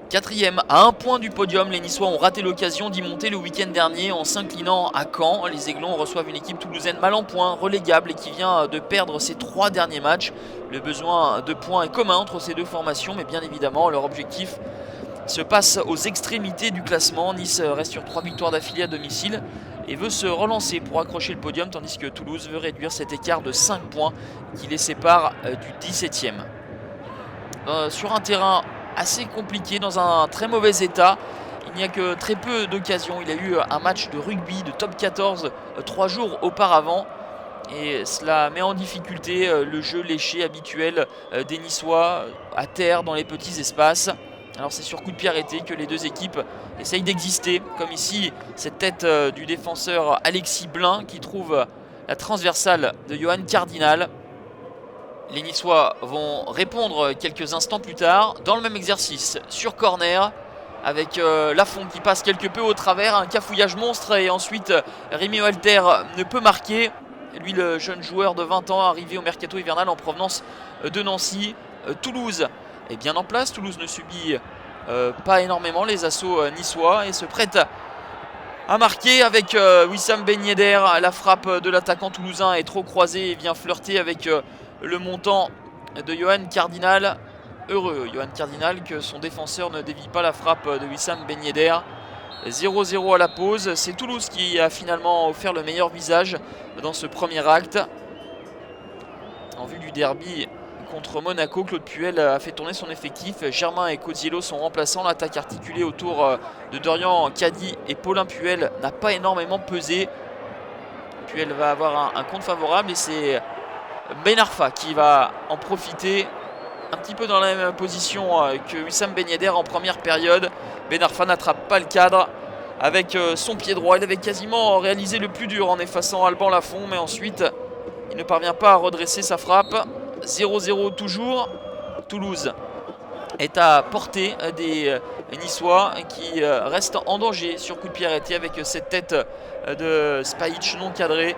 Quatrième, à un point du podium, les Niçois ont raté l'occasion d'y monter le week-end dernier en s'inclinant à Caen. Les Aiglons reçoivent une équipe toulousaine mal en point, relégable et qui vient de perdre ses 3 derniers matchs. Le besoin de points est commun entre ces deux formations, mais bien évidemment leur objectif se passe aux extrémités du classement. Nice reste sur 3 victoires d'affilée à domicile et veut se relancer pour accrocher le podium, tandis que Toulouse veut réduire cet écart de 5 points qui les sépare du 17e. Sur un terrain assez compliqué, dans un très mauvais état. Il n'y a que très peu d'occasions. Il y a eu un match de rugby de top 14 3 jours auparavant. Et cela met en difficulté le jeu léché habituel des Niçois à terre dans les petits espaces. Alors c'est sur coup de pied arrêté que les deux équipes essayent d'exister. Comme ici, cette tête du défenseur Alexis Blin qui trouve la transversale de Johan Cardinal. Les Niçois vont répondre quelques instants plus tard dans le même exercice sur corner avec Lafont qui passe quelque peu au travers, un cafouillage monstre et ensuite Rémi Walter ne peut marquer. Lui, le jeune joueur de 20 ans arrivé au mercato hivernal en provenance de Nancy. Toulouse est bien en place. Toulouse ne subit pas énormément les assauts niçois et se prête à marquer avec Wissam Ben Yedder. La frappe de l'attaquant toulousain est trop croisée et vient flirter avec le montant de Johan Cardinal. Heureux Johan Cardinal que son défenseur ne dévie pas la frappe de Wissam Ben Yedder. 0-0 à la pause. C'est Toulouse qui a finalement offert le meilleur visage dans ce premier acte. En vue du derby contre Monaco, Claude Puel a fait tourner son effectif. Germain et Coziello sont remplaçants. L'attaque articulée autour de Dorian Caddy et Paulin Puel n'a pas énormément pesé. Puel va avoir un compte favorable et c'est Ben Arfa qui va en profiter, un petit peu dans la même position que Wissam Ben Yedder en première période. Ben Arfa n'attrape pas le cadre avec son pied droit. Il avait quasiment réalisé le plus dur en effaçant Alban Lafont, mais ensuite il ne parvient pas à redresser sa frappe. 0-0 toujours. Toulouse est à portée des Niçois qui restent en danger sur coup de pied arrêté avec cette tête de Spajic non cadrée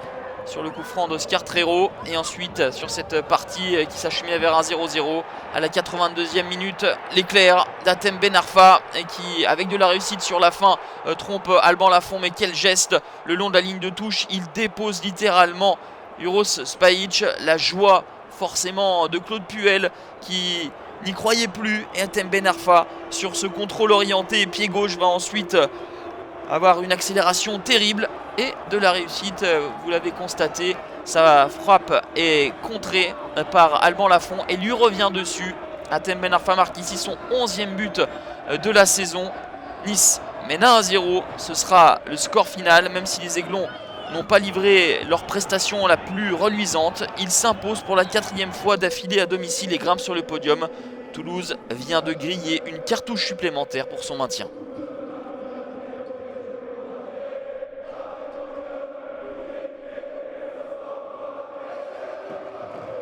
sur le coup franc d'Oscar Trero. Et ensuite sur cette partie qui s'acheminait vers un 0-0 à la 82e minute, l'éclair d'Hatem Ben Arfa qui avec de la réussite sur la fin trompe Alban Lafont, mais quel geste le long de la ligne de touche. Il dépose littéralement Uros Spajic. La joie forcément de Claude Puel qui n'y croyait plus, et Hatem Ben Arfa sur ce contrôle orienté pied gauche va ensuite avoir une accélération terrible et de la réussite. Vous l'avez constaté, sa frappe est contrée par Alban Lafont et lui revient dessus. Hatem Ben Arfa marque ici son 11e but de la saison. Nice mène 1-0, ce sera le score final, même si les Aiglons n'ont pas livré leur prestation la plus reluisante. Ils s'imposent pour la 4e fois d'affilée à domicile et grimpent sur le podium. Toulouse vient de griller une cartouche supplémentaire pour son maintien.